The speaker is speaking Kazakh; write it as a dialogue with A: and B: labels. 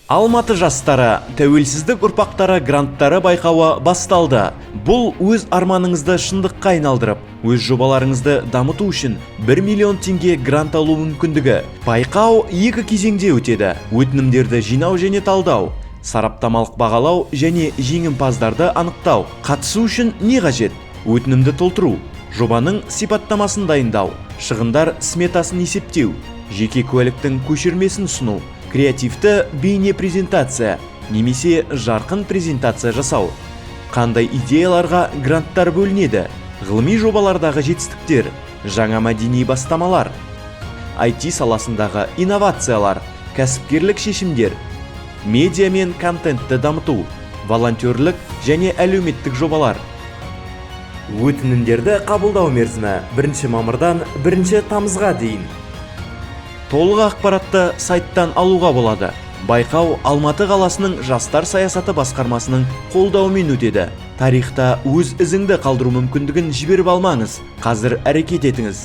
A: Алматы жастары тәуелсіздік ұрпақтары гранттары байқауы басталды. Бұл өз арманыңызды шындыққа айналдырып, өз жобаларыңызды дамыту үшін 1 миллион теңге грант алу мүмкіндігі. Байқау 2 кезеңде өтеді. Өтінімдерді жинау және талдау, сараптамалық бағалау және жеңімпаздарды анықтау. Қатысу үшін не қажет? Өтінімді толтыру, жобаның сипаттамасын дайындау, шығындар сметасын есептеу, жеке куәліктің көшірмесін ұсыну, креативті бейне презентация немесе жарқын презентация жасау. Қандай идеяларға гранттар бөлінеді? Ғылыми жобалардағы жетістіктер, жаңа мәдени бастамалар, IT саласындағы инновациялар, кәсіпкерлік шешімдер, медиа мен контентті дамыту, волонтерлік және әлеуметтік жобалар. Өтінімдерді қабылдау мерзімі 1 мамырдан 1 тамызға дейін. Толық ақпаратты сайттан алуға болады. Байқау Алматы қаласының жастар саясаты басқармасының қолдауымен өтеді. Тарихта өз ізіңді қалдыру мүмкіндігін жіберіп алмаңыз. Қазір әрекет етіңіз.